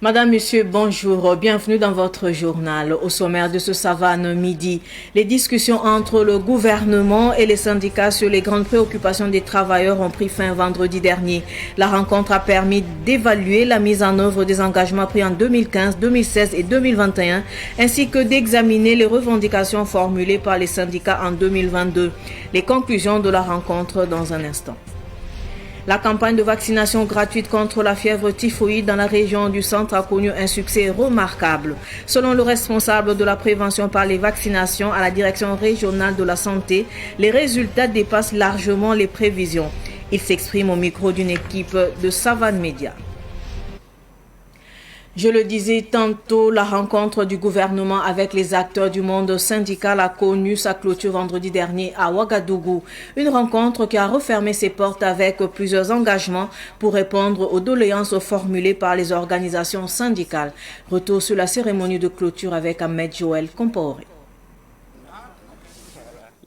Madame, Monsieur, bonjour. Bienvenue dans votre journal. Au sommaire de ce Savane Midi, les discussions entre le gouvernement et les syndicats sur les grandes préoccupations des travailleurs ont pris fin vendredi dernier. La rencontre a permis d'évaluer la mise en œuvre des engagements pris en 2015, 2016 et 2021, ainsi que d'examiner les revendications formulées par les syndicats en 2022. Les conclusions de la rencontre dans un instant. La campagne de vaccination gratuite contre la fièvre typhoïde dans la région du centre a connu un succès remarquable. Selon le responsable de la prévention par les vaccinations à la direction régionale de la santé, les résultats dépassent largement les prévisions. Il s'exprime au micro d'une équipe de Savane Média. Je le disais tantôt, la rencontre du gouvernement avec les acteurs du monde syndical a connu sa clôture vendredi dernier à Ouagadougou. Une rencontre qui a refermé ses portes avec plusieurs engagements pour répondre aux doléances formulées par les organisations syndicales. Retour sur la cérémonie de clôture avec Ahmed Joël Compaoré.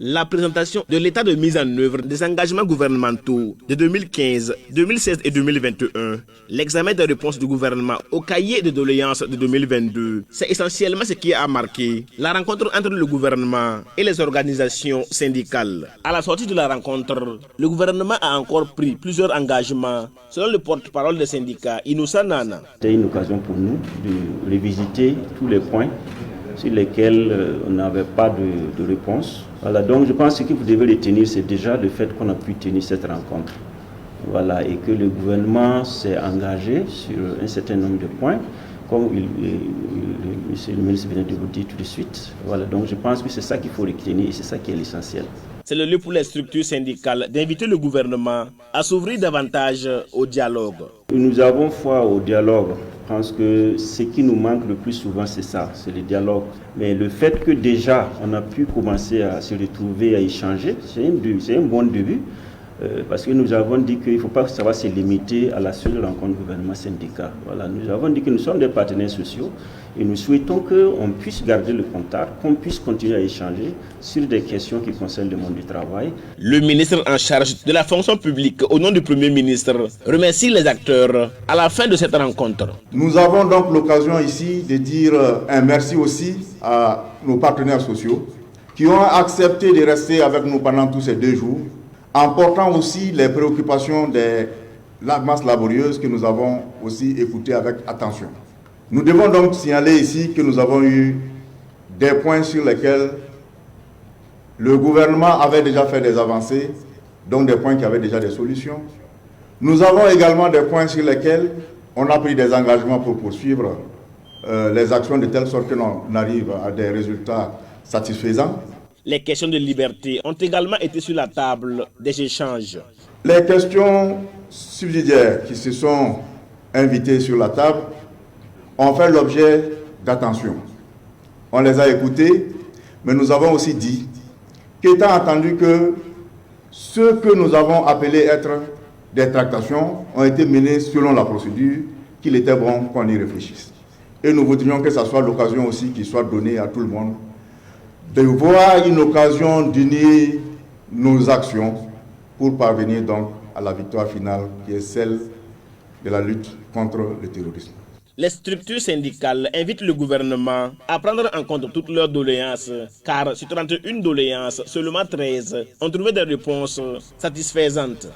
La présentation de l'état de mise en œuvre des engagements gouvernementaux de 2015, 2016 et 2021, l'examen des réponses du gouvernement au cahier de doléances de 2022, c'est essentiellement ce qui a marqué la rencontre entre le gouvernement et les organisations syndicales. À la sortie de la rencontre, le gouvernement a encore pris plusieurs engagements, selon le porte-parole des syndicats, Inoussa Nana. C'était une occasion pour nous de revisiter tous les points sur lesquels on n'avait pas de réponse. Voilà, donc je pense que ce que vous devez retenir, c'est déjà le fait qu'on a pu tenir cette rencontre. Voilà, et que le gouvernement s'est engagé sur un certain nombre de points, comme monsieur le ministre vient de vous dire tout de suite. Voilà, donc je pense que c'est ça qu'il faut retenir et c'est ça qui est l'essentiel. C'est le lieu pour les structures syndicales d'inviter le gouvernement à s'ouvrir davantage au dialogue. Nous avons foi au dialogue. Je pense que ce qui nous manque le plus souvent, c'est ça, c'est le dialogue. Mais le fait que déjà on a pu commencer à se retrouver, à échanger, c'est un bon début. Parce que nous avons dit qu'il ne faut pas que ça va se limiter à la seule rencontre gouvernement-syndicat. Voilà, nous avons dit que nous sommes des partenaires sociaux et nous souhaitons qu'on puisse garder le contact, qu'on puisse continuer à échanger sur des questions qui concernent le monde du travail. Le ministre en charge de la fonction publique, au nom du Premier ministre, remercie les acteurs à la fin de cette rencontre. Nous avons donc l'occasion ici de dire un merci aussi à nos partenaires sociaux qui ont accepté de rester avec nous pendant tous ces 2 jours, en portant aussi les préoccupations des masses laborieuses que nous avons aussi écoutées avec attention. Nous devons donc signaler ici que nous avons eu des points sur lesquels le gouvernement avait déjà fait des avancées, donc des points qui avaient déjà des solutions. Nous avons également des points sur lesquels on a pris des engagements pour poursuivre les actions de telle sorte que l'on arrive à des résultats satisfaisants. Les questions de liberté ont également été sur la table des échanges. Les questions subsidiaires qui se sont invitées sur la table ont fait l'objet d'attention. On les a écoutées, mais nous avons aussi dit qu'étant entendu que ce que nous avons appelé être des tractations ont été menées selon la procédure, qu'il était bon qu'on y réfléchisse. Et nous voudrions que ce soit l'occasion aussi qui soit donnée à tout le monde de voir une occasion d'unir nos actions pour parvenir donc à la victoire finale qui est celle de la lutte contre le terrorisme. Les structures syndicales invitent le gouvernement à prendre en compte toutes leurs doléances, car sur 31 doléances, seulement 13 ont trouvé des réponses satisfaisantes.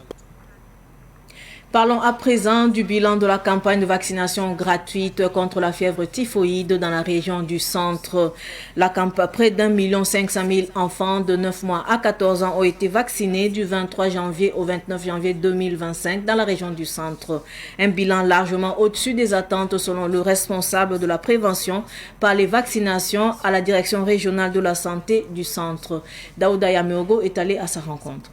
Parlons à présent du bilan de la campagne de vaccination gratuite contre la fièvre typhoïde dans la région du centre. Près d'1 500 000 enfants de 9 mois à 14 ans ont été vaccinés du 23 janvier au 29 janvier 2025 dans la région du centre. Un bilan largement au-dessus des attentes selon le responsable de la prévention par les vaccinations à la direction régionale de la santé du centre. Daouda Yameogo est allé à sa rencontre.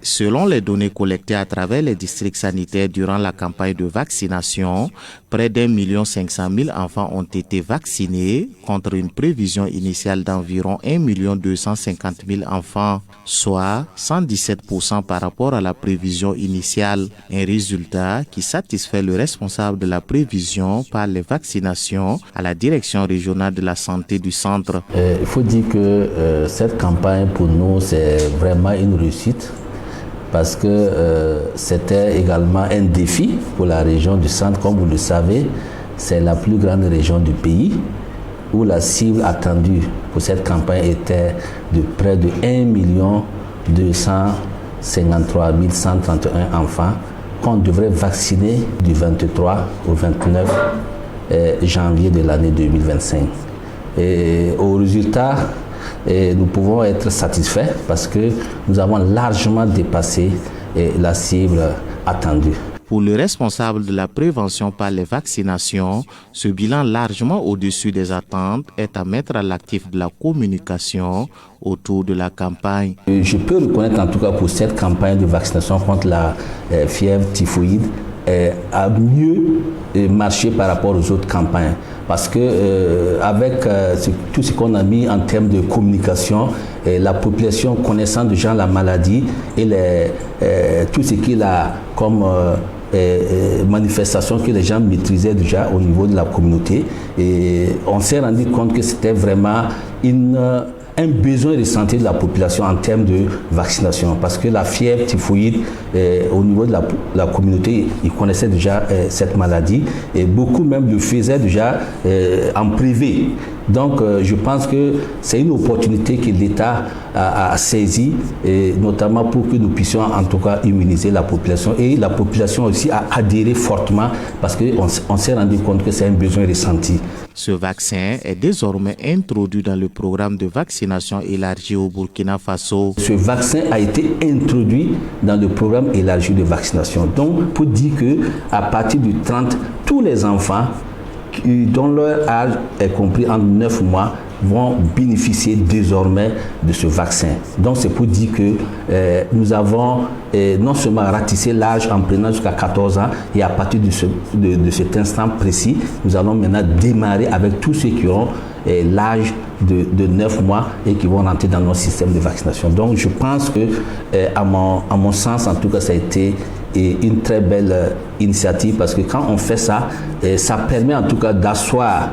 Selon les données collectées à travers les districts sanitaires durant la campagne de vaccination, près d'1 500 000 enfants ont été vaccinés contre une prévision initiale d'environ 1 250 000 enfants, soit 117% par rapport à la prévision initiale. Un résultat qui satisfait le responsable de la prévision par les vaccinations à la direction régionale de la santé du centre. Il faut dire que cette campagne pour nous c'est vraiment une réussite. Parce que c'était également un défi pour la région du centre. Comme vous le savez, c'est la plus grande région du pays, où la cible attendue pour cette campagne était de près de 1 253 131 enfants qu'on devrait vacciner du 23 au 29 janvier de l'année 2025. Et au résultat, nous pouvons être satisfaits parce que nous avons largement dépassé la cible attendue. Pour le responsable de la prévention par les vaccinations, ce bilan largement au-dessus des attentes est à mettre à l'actif de la communication autour de la campagne. Je peux reconnaître en tout cas pour cette campagne de vaccination contre la fièvre typhoïde a mieux marché par rapport aux autres campagnes. Parce que avec tout ce qu'on a mis en termes de communication, la population connaissant déjà la maladie et tout ce qu'il a comme manifestations que les gens maîtrisaient déjà au niveau de la communauté, et on s'est rendu compte que c'était vraiment un besoin ressenti de la population en termes de vaccination, parce que la fièvre typhoïde, au niveau de la communauté, ils connaissaient déjà cette maladie et beaucoup même le faisaient déjà en privé. Donc je pense que c'est une opportunité que l'État a saisie, notamment pour que nous puissions en tout cas immuniser la population, et la population aussi a adhéré fortement parce qu'on s'est rendu compte que c'est un besoin ressenti. Ce vaccin est désormais introduit dans le programme de vaccination élargi au Burkina Faso. Ce vaccin a été introduit dans le programme élargi de vaccination. Donc, pour dire qu'à partir du 30, tous les enfants dont leur âge est compris entre 9 mois vont bénéficier désormais de ce vaccin. Donc c'est pour dire que nous avons non seulement ratissé l'âge en prenant jusqu'à 14 ans, et à partir de cet instant précis, nous allons maintenant démarrer avec tous ceux qui ont l'âge de 9 mois et qui vont rentrer dans notre système de vaccination. Donc je pense que, à mon sens, en tout cas, ça a été une très belle initiative, parce que quand on fait ça, ça permet en tout cas d'asseoir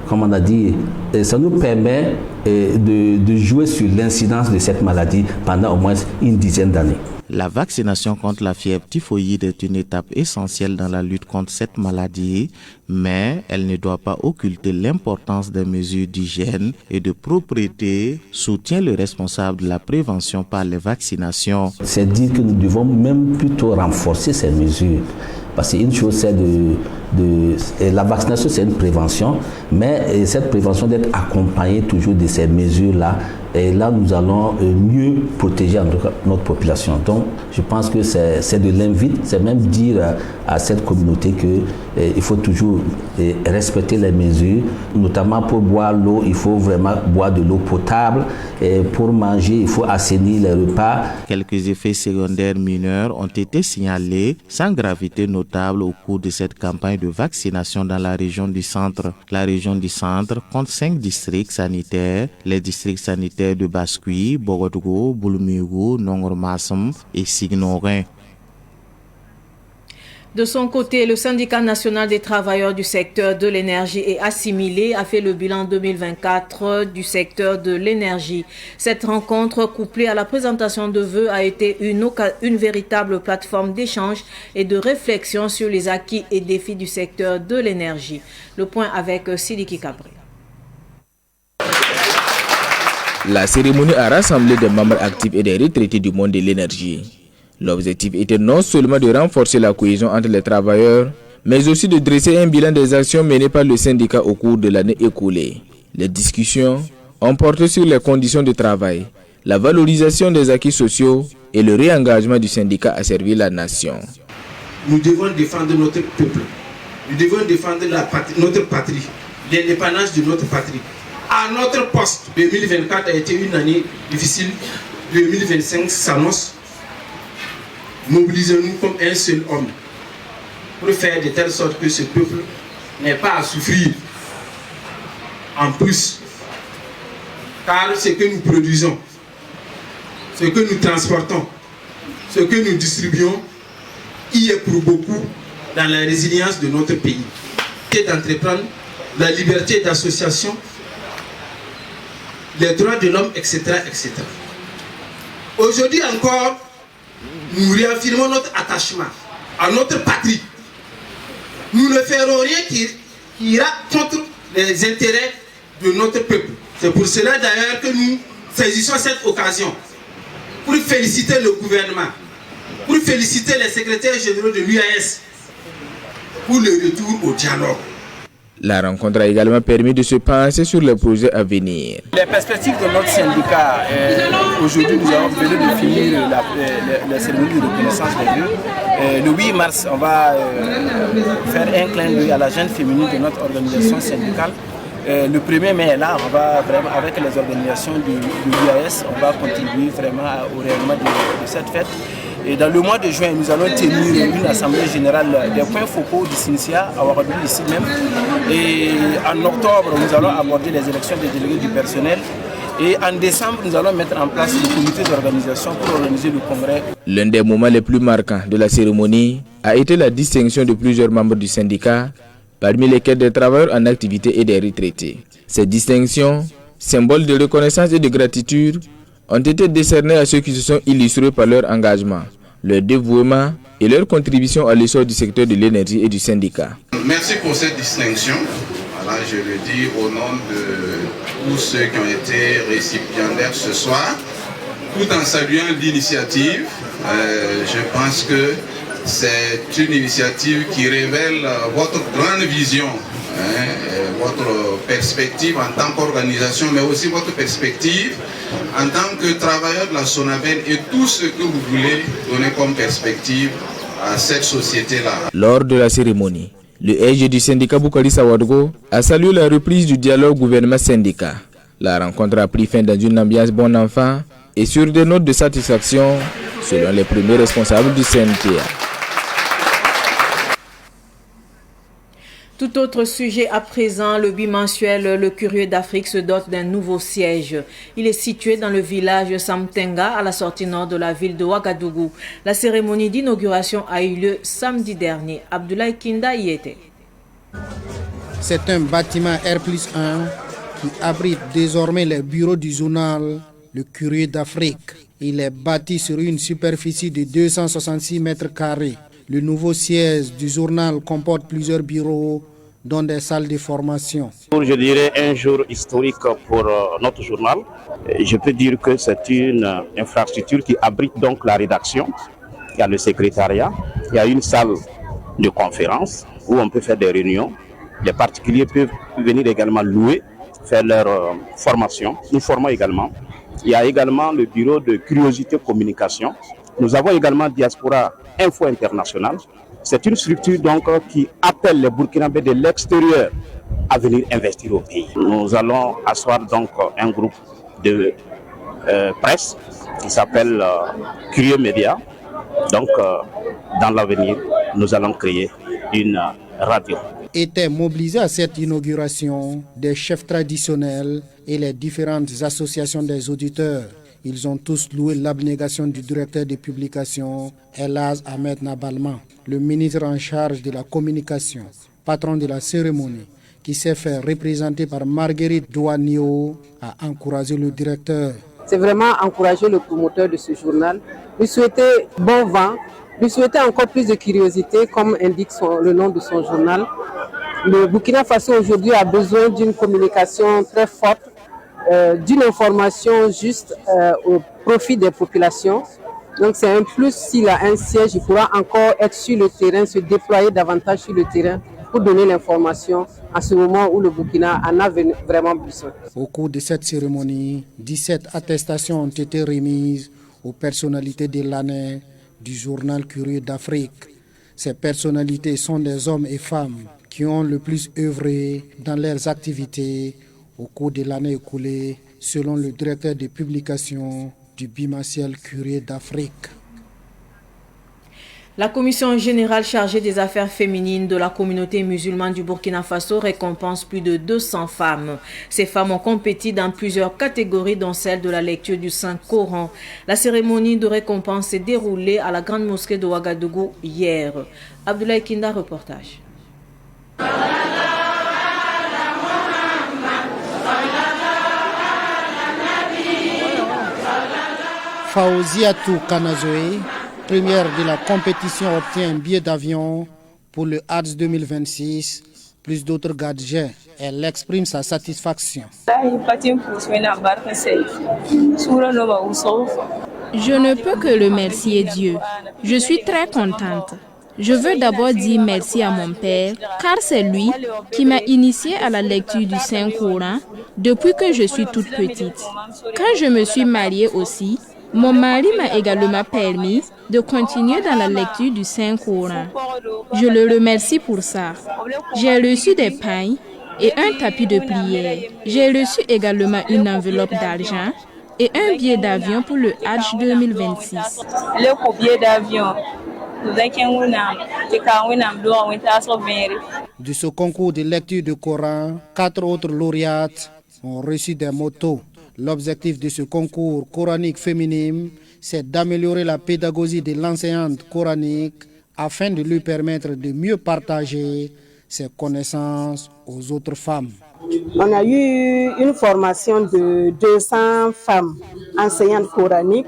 comme on a dit, ça nous permet de jouer sur l'incidence de cette maladie pendant au moins une dizaine d'années. La vaccination contre la fièvre typhoïde est une étape essentielle dans la lutte contre cette maladie, mais elle ne doit pas occulter l'importance des mesures d'hygiène et de propreté, soutient le responsable de la prévention par les vaccinations. C'est dire que nous devons même plutôt renforcer ces mesures. Parce qu'une chose, c'est la vaccination, c'est une prévention, mais cette prévention doit être accompagnée toujours de ces mesures-là. Et là, nous allons mieux protéger en tout cas notre population. Donc, je pense que c'est de l'invite, c'est même dire à cette communauté qu'il faut toujours respecter les mesures, notamment pour boire l'eau, il faut vraiment boire de l'eau potable. Et pour manger, il faut assainir les repas. Quelques effets secondaires mineurs ont été signalés sans gravité notable au cours de cette campagne de vaccination dans la région du centre. La région du centre compte 5 districts sanitaires, les districts sanitaires de Baskoui, Bogotogo, Boulumigou, Nongormassam et Signorin. De son côté, le syndicat national des travailleurs du secteur de l'énergie et assimilé a fait le bilan 2024 du secteur de l'énergie. Cette rencontre, couplée à la présentation de vœux, a été une véritable plateforme d'échange et de réflexion sur les acquis et défis du secteur de l'énergie. Le point avec Sidiki Kabri. La cérémonie a rassemblé des membres actifs et des retraités du monde de l'énergie. L'objectif était non seulement de renforcer la cohésion entre les travailleurs, mais aussi de dresser un bilan des actions menées par le syndicat au cours de l'année écoulée. Les discussions ont porté sur les conditions de travail, la valorisation des acquis sociaux et le réengagement du syndicat à servir la nation. Nous devons défendre notre peuple, nous devons défendre notre patrie, l'indépendance de notre patrie. À notre poste, 2024 a été une année difficile, 2025 s'annonce. Mobilisons-nous comme un seul homme pour faire de telle sorte que ce peuple n'ait pas à souffrir en plus. Car ce que nous produisons, ce que nous transportons, ce que nous distribuons, y est pour beaucoup dans la résilience de notre pays. C'est d'entreprendre, la liberté d'association, les droits de l'homme, etc., etc. Aujourd'hui encore, nous réaffirmons notre attachement à notre patrie, nous ne ferons rien qui ira contre les intérêts de notre peuple. C'est pour cela d'ailleurs que nous saisissons cette occasion pour féliciter le gouvernement, pour féliciter les secrétaires généraux de l'UAS pour le retour au dialogue. La rencontre a également permis de se pencher sur les projets à venir. Les perspectives de notre syndicat, aujourd'hui nous avons venu de finir la cérémonie de reconnaissance des lieux. Le 8 mars, on va faire un clin d'œil à la jeune féminine de notre organisation syndicale. Le 1er mai, là, on va vraiment, avec les organisations de l'UAS, on va contribuer vraiment au rayonnement de cette fête. Et dans le mois de juin, nous allons tenir une assemblée générale des points focaux du SINCIA à Ouagadougou ici même. Et en octobre, nous allons aborder les élections des délégués du personnel. Et en décembre, nous allons mettre en place le comité d'organisation pour organiser le congrès. L'un des moments les plus marquants de la cérémonie a été la distinction de plusieurs membres du syndicat, parmi lesquels des travailleurs en activité et des retraités. Ces distinctions, symboles de reconnaissance et de gratitude, ont été décernés à ceux qui se sont illustrés par leur engagement, leur dévouement et leur contribution à l'essor du secteur de l'énergie et du syndicat. Merci pour cette distinction. Voilà, je le dis au nom de tous ceux qui ont été récipiendaires ce soir, tout en saluant l'initiative. Je pense que c'est une initiative qui révèle votre grande vision, votre perspective en tant qu'organisation, mais aussi votre perspective en tant que travailleur de la Sonavel et tout ce que vous voulez donner comme perspective à cette société-là. Lors de la cérémonie, le SG du syndicat Boukari Ouagadougou a salué la reprise du dialogue gouvernement-syndicat. La rencontre a pris fin dans une ambiance bon enfant et sur des notes de satisfaction, selon les premiers responsables du CNTA. Tout autre sujet à présent, le bimensuel Le Curieux d'Afrique se dote d'un nouveau siège. Il est situé dans le village Samtenga, à la sortie nord de la ville de Ouagadougou. La cérémonie d'inauguration a eu lieu samedi dernier. Abdoulaye Kinda y était. C'est un bâtiment R+1 qui abrite désormais les bureaux du journal Le Curieux d'Afrique. Il est bâti sur une superficie de 266 mètres carrés. Le nouveau siège du journal comporte plusieurs bureaux, dont des salles de formation. Je dirais un jour historique pour notre journal. Je peux dire que c'est une infrastructure qui abrite donc la rédaction. Il y a le secrétariat, il y a une salle de conférence où on peut faire des réunions. Les particuliers peuvent venir également louer, faire leur formation. Nous formons également. Il y a également le bureau de curiosité communication. Nous avons également Diaspora Info International. C'est une structure donc qui appelle les Burkinabés de l'extérieur à venir investir au pays. Nous allons asseoir donc un groupe de presse qui s'appelle Curieux Média. Donc dans l'avenir, nous allons créer une radio. Étaient mobilisés à cette inauguration des chefs traditionnels et les différentes associations des auditeurs. Ils ont tous loué l'abnégation du directeur de publication, Elhadj Ahmed Nabalman, le ministre en charge de la communication, patron de la cérémonie, qui s'est fait représenter par Marguerite Douanio, a encouragé le directeur. C'est vraiment encourager le promoteur de ce journal, lui souhaiter bon vent, lui souhaiter encore plus de curiosité, comme indique le nom de son journal. Le Burkina Faso aujourd'hui a besoin d'une communication très forte, d'une information juste au profit des populations. Donc c'est un plus, s'il a un siège, il pourra encore être sur le terrain, se déployer davantage sur le terrain pour donner l'information à ce moment où le Burkina en a vraiment besoin. Au cours de cette cérémonie, 17 attestations ont été remises aux personnalités de l'année du journal Curieux d'Afrique. Ces personnalités sont des hommes et femmes qui ont le plus œuvré dans leurs activités au cours de l'année écoulée, selon le directeur de publication du bimensuel Curieux d'Afrique. La commission générale chargée des affaires féminines de la communauté musulmane du Burkina Faso récompense plus de 200 femmes. Ces femmes ont compéti dans plusieurs catégories, dont celle de la lecture du Saint-Coran. La cérémonie de récompense s'est déroulée à la grande mosquée de Ouagadougou hier. Abdoulaye Kinda, reportage. Faouziatou Kanazoé, première de la compétition, obtient un billet d'avion Pour le HADS 2026, plus d'autres gadgets, elle exprime sa satisfaction. Je ne peux que le remercier Dieu. Je suis très contente. Je veux d'abord dire merci à mon père, car c'est lui qui m'a initiée à la lecture du Saint-Coran depuis que je suis toute petite. Quand je me suis mariée aussi, mon mari m'a également permis de continuer dans la lecture du Saint-Coran. Je le remercie pour ça. J'ai reçu des pains et un tapis de prière. J'ai reçu également une enveloppe d'argent et un billet d'avion pour le Hajj 2026. Le billet d'avion. De ce concours de lecture du Coran, 4 autres lauréates ont reçu des motos. L'objectif de ce concours coranique féminin, c'est d'améliorer la pédagogie de l'enseignante coranique afin de lui permettre de mieux partager ses connaissances aux autres femmes. On a eu une formation de 200 femmes enseignantes coraniques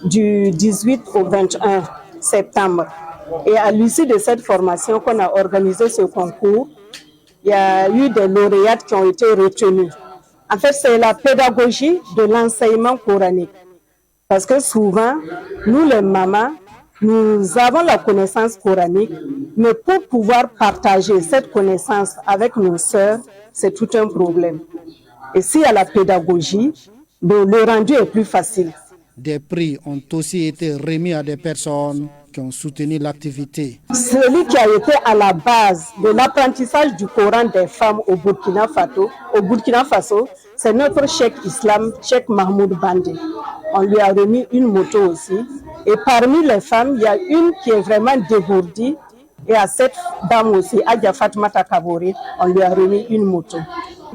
du 18 au 21 septembre. Et à l'issue de cette formation qu'on a organisé ce concours, il y a eu des lauréates qui ont été retenus. En fait, c'est la pédagogie de l'enseignement coranique. Parce que souvent, nous les mamans, nous avons la connaissance coranique, mais pour pouvoir partager cette connaissance avec nos sœurs, c'est tout un problème. Et s'il y a la pédagogie, le rendu est plus facile. Des prix ont aussi été remis à des personnes qui ont soutenu l'activité. Celui qui a été à la base de l'apprentissage du Coran des femmes au Burkina Faso, c'est notre Cheikh Islam, Cheikh Mahmoud Bandé. On lui a remis une moto aussi. Et parmi les femmes, il y a une qui est vraiment dégourdie. Et à cette dame aussi, Adja Fatmata Kabori, on lui a remis une moto.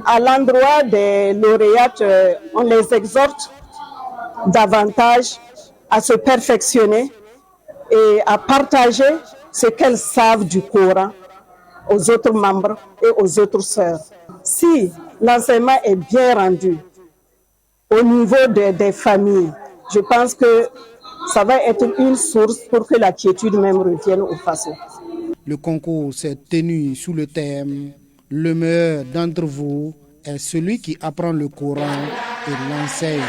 À l'endroit des lauréates, on les exhorte davantage à se perfectionner et à partager ce qu'elles savent du Coran aux autres membres et aux autres sœurs. Si l'enseignement est bien rendu au niveau des familles, je pense que ça va être une source pour que la quiétude même revienne au Faso. Le concours s'est tenu sous le thème « Le meilleur d'entre vous est celui qui apprend le Coran et l'enseigne ».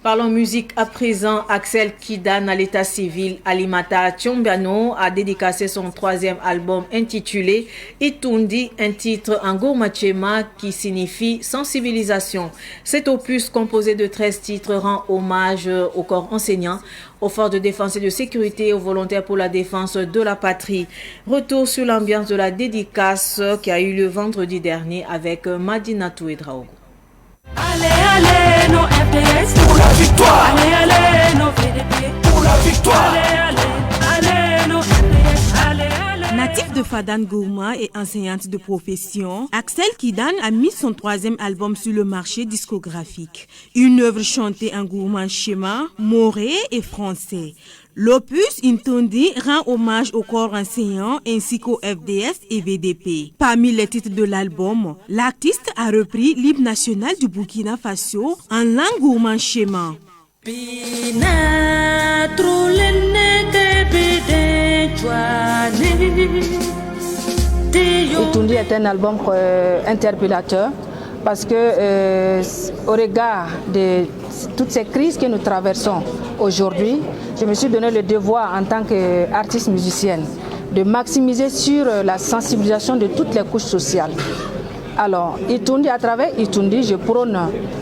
Parlons musique à présent. Axel Kidane, à l'état civil, Alimata Tchombiano a dédicacé son 3e album intitulé Itundi, un titre en gourmachema qui signifie sensibilisation. Cet opus composé de 13 titres rend hommage au corps enseignant, aux forces de défense et de sécurité et aux volontaires pour la défense de la patrie. Retour sur l'ambiance de la dédicace qui a eu lieu vendredi dernier avec Madina Touedraogo. Allez, allez, nos FDS pour la victoire. Allez, allez, nos VDP pour la victoire. Allez, allez, allez, nos FDS. Allez, allez. Natif de Fadane Gourma et enseignante de profession, Axel Kidane a mis son 3e album sur le marché discographique. Une œuvre chantée en gourmand schéma, moré et français. L'opus Intondi rend hommage au corps enseignant ainsi qu'au FDS et VDP. Parmi les titres de l'album, l'artiste a repris l'hymne national du Burkina Faso en langue gourmand schéma. Itundi est un album interpellateur parce que au regard de toutes ces crises que nous traversons aujourd'hui, je me suis donné le devoir en tant qu'artiste musicienne de maximiser sur la sensibilisation de toutes les couches sociales. Alors, Itundi, à travers Itundi, je prône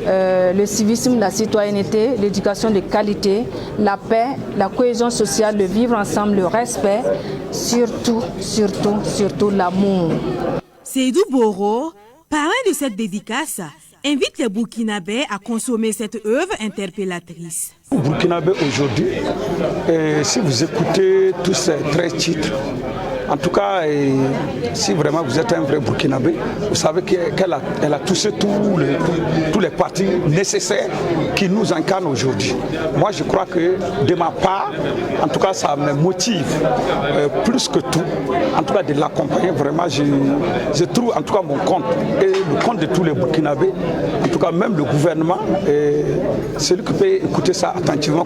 le civisme, la citoyenneté, l'éducation de qualité, la paix, la cohésion sociale, le vivre ensemble, le respect, surtout l'amour. Seydou Boro, parrain de cette dédicace, invite les Burkinabés à consommer cette œuvre interpellatrice. Burkinabé aujourd'hui, si vous écoutez tous ces 13 titres, En tout cas, si vraiment vous êtes un vrai Burkinabé, vous savez qu'elle a touché tous les partis nécessaires qui nous incarnent aujourd'hui. Moi, je crois que de ma part, en tout cas, ça me motive plus que tout, en tout cas de l'accompagner. Vraiment, je trouve en tout cas mon compte et le compte de tous les Burkinabés, en tout cas même le gouvernement, celui qui peut écouter ça attentivement,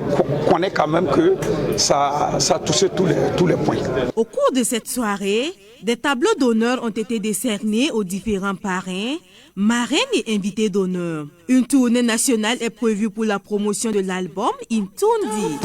connaît quand même que ça a touché tous les points. Au cours de cette soirée, des tableaux d'honneur ont été décernés aux différents parrains, marraines et invités d'honneur. Une tournée nationale est prévue pour la promotion de l'album Intundi.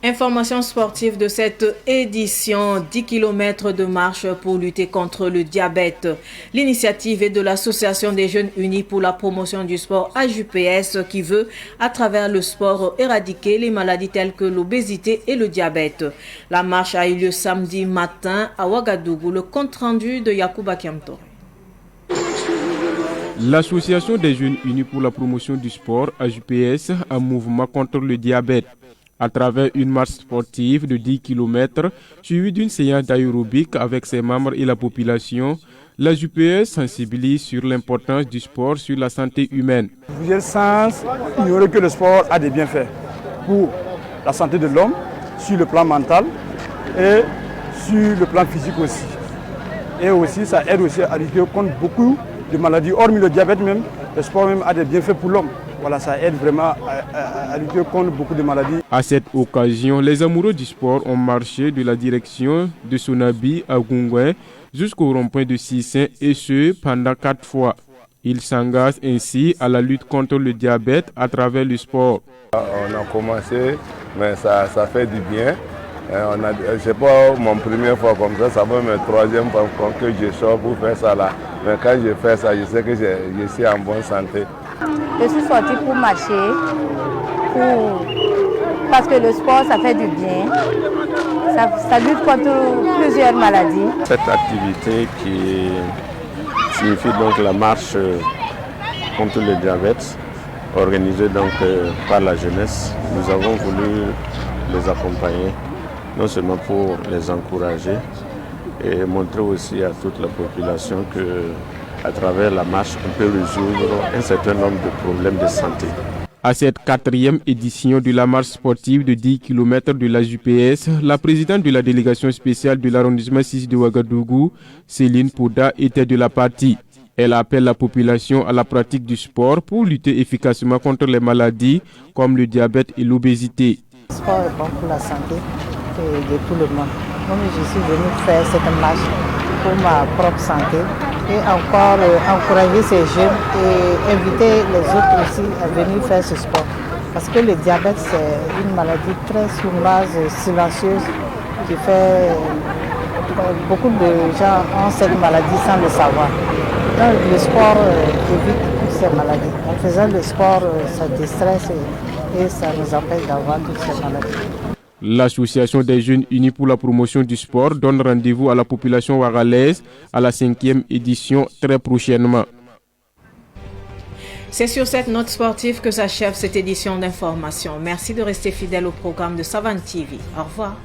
Information sportive de cette édition, 10 km de marche pour lutter contre le diabète. L'initiative est de l'Association des Jeunes Unis pour la promotion du sport AJPS qui veut, à travers le sport, éradiquer les maladies telles que l'obésité et le diabète. La marche a eu lieu samedi matin à Ouagadougou. Le compte-rendu de Yacouba Kiamtore. L'Association des Jeunes Unis pour la promotion du sport AJPS, un mouvement contre le diabète. À travers une marche sportive de 10 km, suivie d'une séance d'aérobic avec ses membres et la population, la JPS sensibilise sur l'importance du sport sur la santé humaine. Plusieurs sens ignorer que le sport a des bienfaits pour la santé de l'homme, sur le plan mental et sur le plan physique aussi. Et aussi, ça aide aussi à lutter contre beaucoup de maladies. Hormis le diabète même, le sport même a des bienfaits pour l'homme. Voilà, ça aide vraiment à lutter contre beaucoup de maladies. À cette occasion, les amoureux du sport ont marché de la direction de Sonabi à Gungwe jusqu'au rond-point de Sissin et ce pendant 4 fois. Ils s'engagent ainsi à la lutte contre le diabète à travers le sport. On a commencé, mais ça fait du bien. C'est pas mon première fois comme ça va ma troisième fois que je sors pour faire ça là. Mais quand je fais ça, je sais que je suis en bonne santé. Je suis sortie pour marcher, parce que le sport, ça fait du bien. Ça lutte contre plusieurs maladies. Cette activité qui signifie donc la marche contre le diabète, organisée donc par la jeunesse, nous avons voulu les accompagner, non seulement pour les encourager, et montrer aussi à toute la population que à travers la marche, on peut résoudre un certain nombre de problèmes de santé. À cette 4e édition de la marche sportive de 10 km de la JPS, la présidente de la délégation spéciale de l'arrondissement 6 de Ouagadougou, Céline Pouda, était de la partie. Elle appelle la population à la pratique du sport pour lutter efficacement contre les maladies comme le diabète et l'obésité. Le sport est bon pour la santé de tout le monde. Moi, je suis venue faire cette marche pour ma propre santé et encore encourager ces jeunes et inviter les autres aussi à venir faire ce sport. Parce que le diabète, c'est une maladie très sournoise, silencieuse, qui fait... Beaucoup de gens ont cette maladie sans le savoir. Donc le sport évite toutes ces maladies. En faisant le sport, ça déstresse et ça nous empêche d'avoir toutes ces maladies. L'Association des Jeunes Unis pour la promotion du sport donne rendez-vous à la population ouagalaise à la 5e édition très prochainement. C'est sur cette note sportive que s'achève cette édition d'information. Merci de rester fidèle au programme de Savane TV. Au revoir.